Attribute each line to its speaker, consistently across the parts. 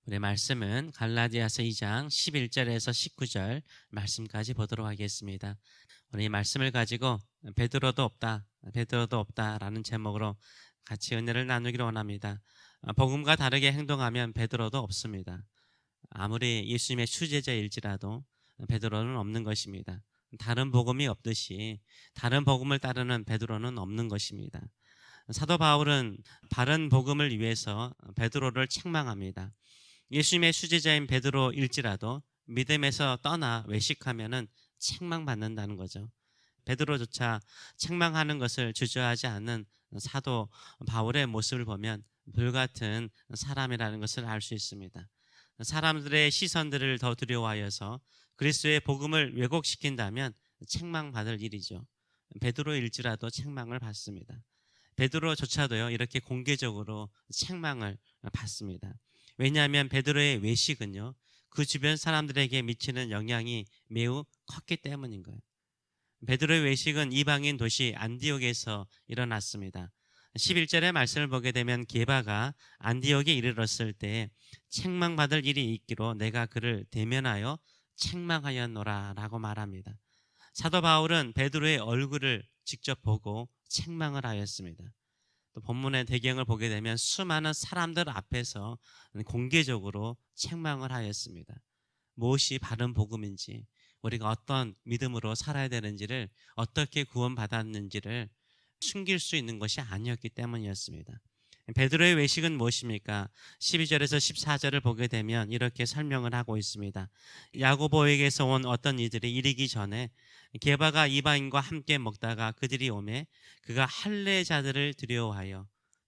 Speaker 1: 우리 말씀은 갈라디아서 2장 11절에서 19절 말씀까지 보도록 하겠습니다. 우리 말씀을 가지고 베드로도 없다, 베드로도 없다라는 제목으로 같이 은혜를 나누기를 원합니다. 복음과 다르게 행동하면 베드로도 없습니다. 아무리 예수님의 수제자일지라도 베드로는 없는 것입니다. 다른 복음이 없듯이 다른 복음을 따르는 베드로는 없는 것입니다. 사도 바울은 바른 복음을 위해서 베드로를 책망합니다. 예수님의 수제자인 베드로일지라도 믿음에서 떠나 외식하면은 책망받는다는 거죠. 베드로조차 책망하는 것을 주저하지 않는 사도 바울의 모습을 보면 불같은 사람이라는 것을 알 수 있습니다. 사람들의 시선들을 더 두려워하여서 그리스도의 복음을 왜곡시킨다면 책망받을 일이죠. 베드로일지라도 책망을 받습니다. 베드로조차도요, 이렇게 공개적으로 책망을 받습니다. 왜냐하면 베드로의 외식은요, 그 주변 사람들에게 미치는 영향이 매우 컸기 때문인 거예요. 베드로의 외식은 이방인 도시 안디옥에서 일어났습니다. 11절의 말씀을 보게 되면 게바가 안디옥에 이르렀을 때 책망받을 일이 있기로 내가 그를 대면하여 책망하였노라 라고 말합니다. 사도 바울은 베드로의 얼굴을 직접 보고 책망을 하였습니다. 또 본문의 배경을 보게 되면 수많은 사람들 앞에서 공개적으로 책망을 하였습니다. 무엇이 바른 복음인지, 우리가 어떤 믿음으로 살아야 되는지를, 어떻게 구원받았는지를 숨길 수 있는 것이 아니었기 때문이었습니다. 베드로의 외식은 무엇입니까? 12절에서 14절을 보게 되면 이렇게 설명을 하고 있습니다. 야고보에게서 온 어떤 이들이 이르기 전에 게바가 이방인과 함께 먹다가 그들이 오매 그가 할례자들을 두려워하여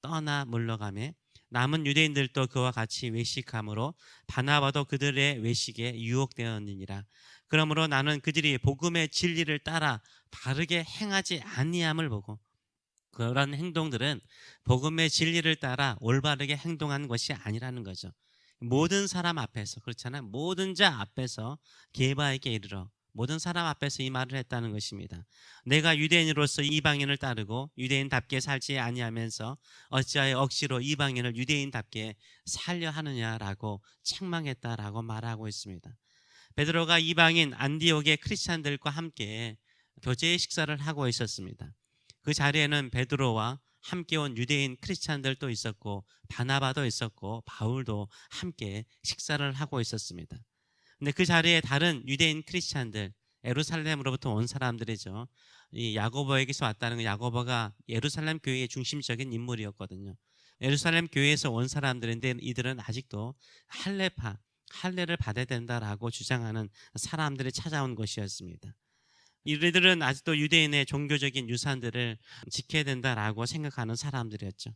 Speaker 1: 떠나 물러가매 남은 유대인들도 그와 같이 외식함으로 바나바도 그들의 외식에 유혹되었느니라. 그러므로 나는 그들이 복음의 진리를 따라 바르게 행하지 아니함을 보고, 그런 행동들은 복음의 진리를 따라 올바르게 행동한 것이 아니라는 거죠. 모든 사람 앞에서, 그렇잖아요. 모든 자 앞에서 게바에게 이르러 모든 사람 앞에서 이 말을 했다는 것입니다. 내가 유대인으로서 이방인을 따르고 유대인답게 살지 아니하면서 어찌하여 억지로 이방인을 유대인답게 살려 하느냐라고 책망했다라고 말하고 있습니다. 베드로가 이방인 안디옥의 크리스찬들과 함께 교제의 식사를 하고 있었습니다. 그 자리에는 베드로와 함께 온 유대인 크리스찬들도 있었고 바나바도 있었고 바울도 함께 식사를 하고 있었습니다. 근데 그 자리에 다른 유대인 크리스찬들, 예루살렘으로부터 온 사람들이죠. 이 야고보에게서 왔다는 건, 야고보가 예루살렘 교회의 중심적인 인물이었거든요. 예루살렘 교회에서 온 사람들인데 이들은 아직도 할례를 받아야 된다라고 주장하는 사람들이 찾아온 것이었습니다. 이들은 아직도 유대인의 종교적인 유산들을 지켜야 된다라고 생각하는 사람들이었죠.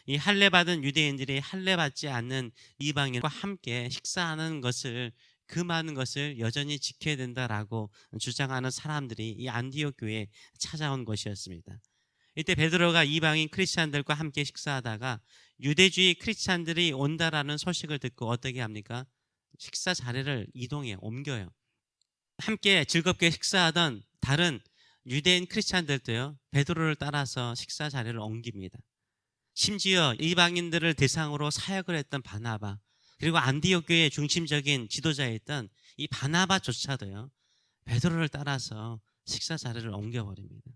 Speaker 1: 이 할례받은 유대인들이 할례받지 않는 이방인과 함께 식사하는 것을, 그 많은 것을 여전히 지켜야 된다라고 주장하는 사람들이 이 안디옥 교회에 찾아온 것이었습니다. 이때 베드로가 이방인 크리스찬들과 함께 식사하다가 유대주의 크리스찬들이 온다라는 소식을 듣고 어떻게 합니까? 식사 자리를 옮겨요. 함께 즐겁게 식사하던 다른 유대인 크리스찬들도요, 베드로를 따라서 식사 자리를 옮깁니다. 심지어 이방인들을 대상으로 사역을 했던 바나바, 그리고 안디옥 교회의 중심적인 지도자였던 이 바나바조차도요, 베드로를 따라서 식사 자리를 옮겨버립니다.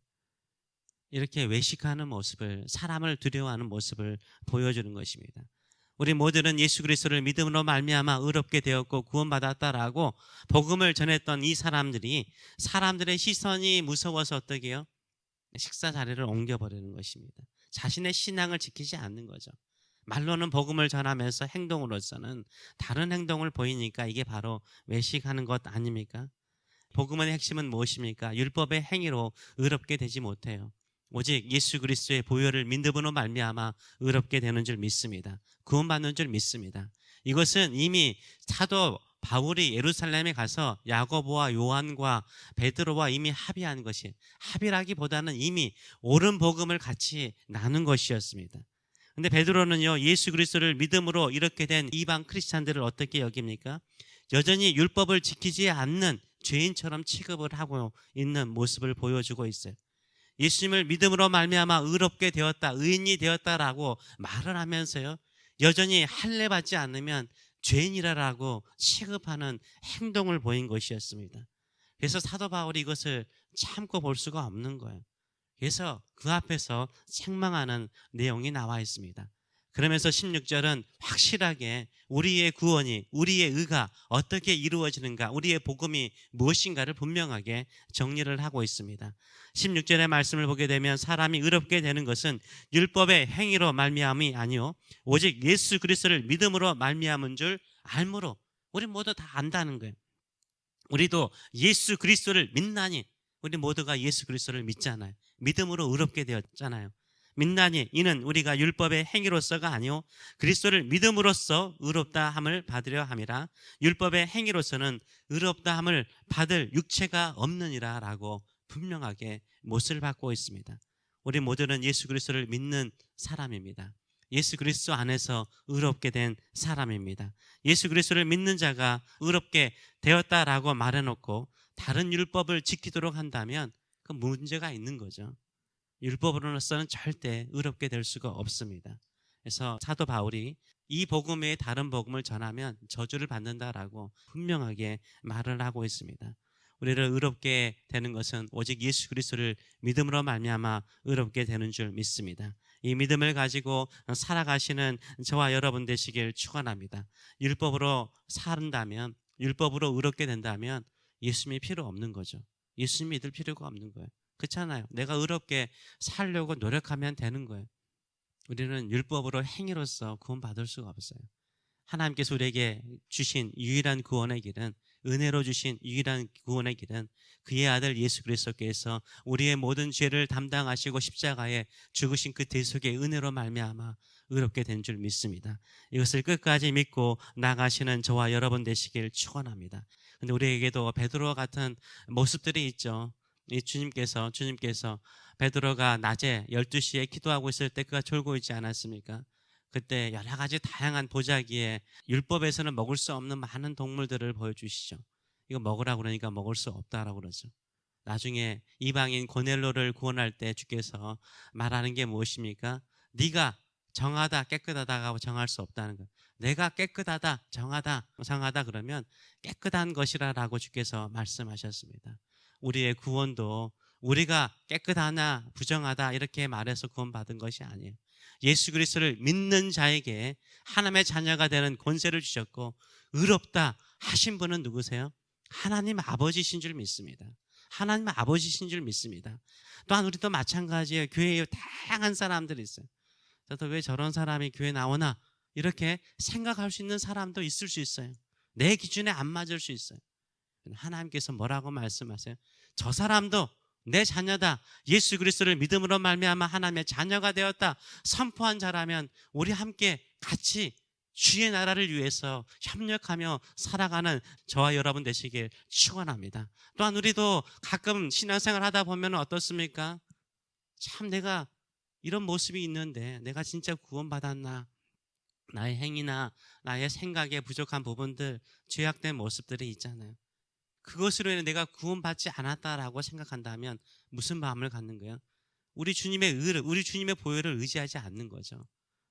Speaker 1: 이렇게 외식하는 모습을, 사람을 두려워하는 모습을 보여주는 것입니다. 우리 모두는 예수 그리스도를 믿음으로 말미암아 의롭게 되었고 구원받았다라고 복음을 전했던 이 사람들이 사람들의 시선이 무서워서 어떻게 해요? 식사 자리를 옮겨버리는 것입니다. 자신의 신앙을 지키지 않는 거죠. 말로는 복음을 전하면서 행동으로서는 다른 행동을 보이니까 이게 바로 외식하는 것 아닙니까? 복음의 핵심은 무엇입니까? 율법의 행위로 의롭게 되지 못해요. 오직 예수 그리스도의 보혈을 믿음으로 말미암아 의롭게 되는 줄 믿습니다. 구원받는 줄 믿습니다. 이것은 이미 사도 바울이 예루살렘에 가서 야고보와 요한과 베드로와 이미 합의한 것이, 합의라기보다는 이미 옳은 복음을 같이 나눈 것이었습니다. 근데 베드로는요, 예수 그리스도를 믿음으로 이렇게 된 이방 크리스찬들을 어떻게 여깁니까? 여전히 율법을 지키지 않는 죄인처럼 취급을 하고 있는 모습을 보여주고 있어요. 예수님을 믿음으로 말미암아 의롭게 되었다, 의인이 되었다라고 말을 하면서요, 여전히 할례 받지 않으면 죄인이라고 취급하는 행동을 보인 것이었습니다. 그래서 사도 바울이 이것을 참고 볼 수가 없는 거예요. 그래서 그 앞에서 책망하는 내용이 나와 있습니다. 그러면서 16절은 확실하게 우리의 구원이, 우리의 의가 어떻게 이루어지는가, 우리의 복음이 무엇인가를 분명하게 정리를 하고 있습니다. 16절의 말씀을 보게 되면 사람이 의롭게 되는 것은 율법의 행위로 말미암이 아니요 오직 예수 그리스도를 믿음으로 말미암은 줄 알므로. 우리 모두 다 안다는 거예요. 우리도 예수 그리스도를 믿나니, 우리 모두가 예수 그리스도를 믿잖아요. 믿음으로 의롭게 되었잖아요. 믿나니 이는 우리가 율법의 행위로서가 아니요 그리스도를 믿음으로써 의롭다 함을 받으려 함이라. 율법의 행위로서는 의롭다 함을 받을 육체가 없느니라 라고 분명하게 못을 받고 있습니다. 우리 모두는 예수 그리스도를 믿는 사람입니다. 예수 그리스도 안에서 의롭게 된 사람입니다. 예수 그리스도를 믿는 자가 의롭게 되었다라고 말해놓고 다른 율법을 지키도록 한다면 그 문제가 있는 거죠. 율법으로서는 절대 의롭게 될 수가 없습니다. 그래서 사도 바울이 이 복음 외에 다른 복음을 전하면 저주를 받는다라고 분명하게 말을 하고 있습니다. 우리를 의롭게 되는 것은 오직 예수 그리스도를 믿음으로 말미암아 의롭게 되는 줄 믿습니다. 이 믿음을 가지고 살아가시는 저와 여러분 되시길 축원합니다. 율법으로 산다면, 율법으로 의롭게 된다면 예수님이 필요 없는 거죠. 예수님 믿을 필요가 없는 거예요. 그렇잖아요. 내가 의롭게 살려고 노력하면 되는 거예요. 우리는 율법으로 행위로서 구원받을 수가 없어요. 하나님께서 우리에게 주신 유일한 구원의 길은, 은혜로 주신 유일한 구원의 길은 그의 아들 예수 그리스도께서 우리의 모든 죄를 담당하시고 십자가에 죽으신 그 대속의 은혜로 말미암아 의롭게 된 줄 믿습니다. 이것을 끝까지 믿고 나가시는 저와 여러분 되시길 축원합니다. 근데 우리에게도 베드로와 같은 모습들이 있죠. 이 주님께서 베드로가 낮에 12시에 기도하고 있을 때 그가 졸고 있지 않았습니까? 그때 여러 가지 다양한 보자기에 율법에서는 먹을 수 없는 많은 동물들을 보여주시죠. 이거 먹으라고 그러니까 먹을 수 없다라고 그러죠. 나중에 이방인 고넬로를 구원할 때 주께서 말하는 게 무엇입니까? 네가 정하다 깨끗하다고 정할 수 없다는 거예요. 내가 깨끗하다 정하다 그러면 깨끗한 것이라고 주께서 말씀하셨습니다. 우리의 구원도 우리가 깨끗하나 부정하다 이렇게 말해서 구원받은 것이 아니에요. 예수 그리스도를 믿는 자에게 하나님의 자녀가 되는 권세를 주셨고 의롭다 하신 분은 누구세요? 하나님 아버지신 줄 믿습니다. 하나님 아버지신 줄 믿습니다. 또한 우리도 마찬가지예요. 교회에 다양한 사람들이 있어요. 저도 왜 저런 사람이 교회 나오나 이렇게 생각할 수 있는 사람도 있을 수 있어요. 내 기준에 안 맞을 수 있어요. 하나님께서 뭐라고 말씀하세요? 저 사람도 내 자녀다, 예수 그리스도를 믿음으로 말미암아 하나님의 자녀가 되었다 선포한 자라면 우리 함께 같이 주의 나라를 위해서 협력하며 살아가는 저와 여러분 되시길 축원합니다. 또한 우리도 가끔 신앙생활 하다 보면 어떻습니까? 참 내가 이런 모습이 있는데 내가 진짜 구원받았나? 나의 행위나 나의 생각에 부족한 부분들, 죄악된 모습들이 있잖아요. 그것으로 인해 내가 구원받지 않았다라고 생각한다면 무슨 마음을 갖는 거예요? 우리 주님의 의를, 우리 주님의 보혈을 의지하지 않는 거죠.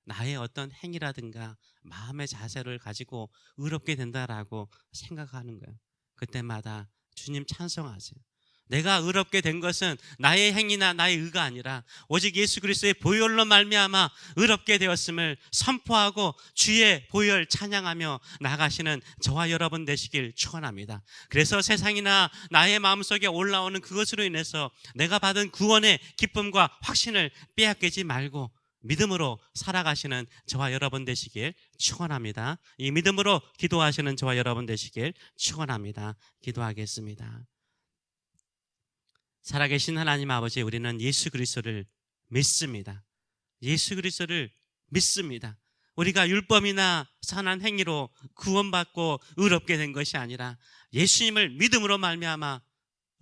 Speaker 1: 나의 어떤 행위라든가 마음의 자세를 가지고 의롭게 된다라고 생각하는 거예요. 그때마다 주님 찬송하세요. 내가 의롭게 된 것은 나의 행위나 나의 의가 아니라 오직 예수 그리스도의 보혈로 말미암아 의롭게 되었음을 선포하고 주의 보혈 찬양하며 나가시는 저와 여러분 되시길 축원합니다. 그래서 세상이나 나의 마음속에 올라오는 그것으로 인해서 내가 받은 구원의 기쁨과 확신을 빼앗기지 말고 믿음으로 살아가시는 저와 여러분 되시길 축원합니다. 이 믿음으로 기도하시는 저와 여러분 되시길 축원합니다. 기도하겠습니다. 살아계신 하나님 아버지, 우리는 예수 그리스도를 믿습니다. 예수 그리스도를 믿습니다. 우리가 율법이나 선한 행위로 구원받고 의롭게 된 것이 아니라 예수님을 믿음으로 말미암아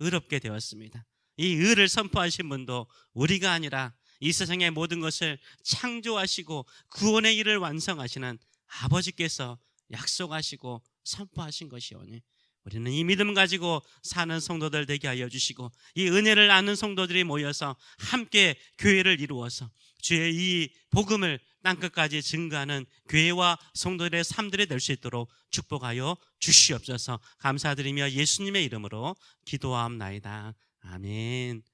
Speaker 1: 의롭게 되었습니다. 이 의를 선포하신 분도 우리가 아니라 이 세상의 모든 것을 창조하시고 구원의 일을 완성하시는 아버지께서 약속하시고 선포하신 것이오니 우리는 이 믿음 가지고 사는 성도들 되게 하여 주시고 이 은혜를 아는 성도들이 모여서 함께 교회를 이루어서 주의 이 복음을 땅끝까지 증거하는 교회와 성도들의 삶들이 될 수 있도록 축복하여 주시옵소서. 감사드리며 예수님의 이름으로 기도하옵나이다. 아멘.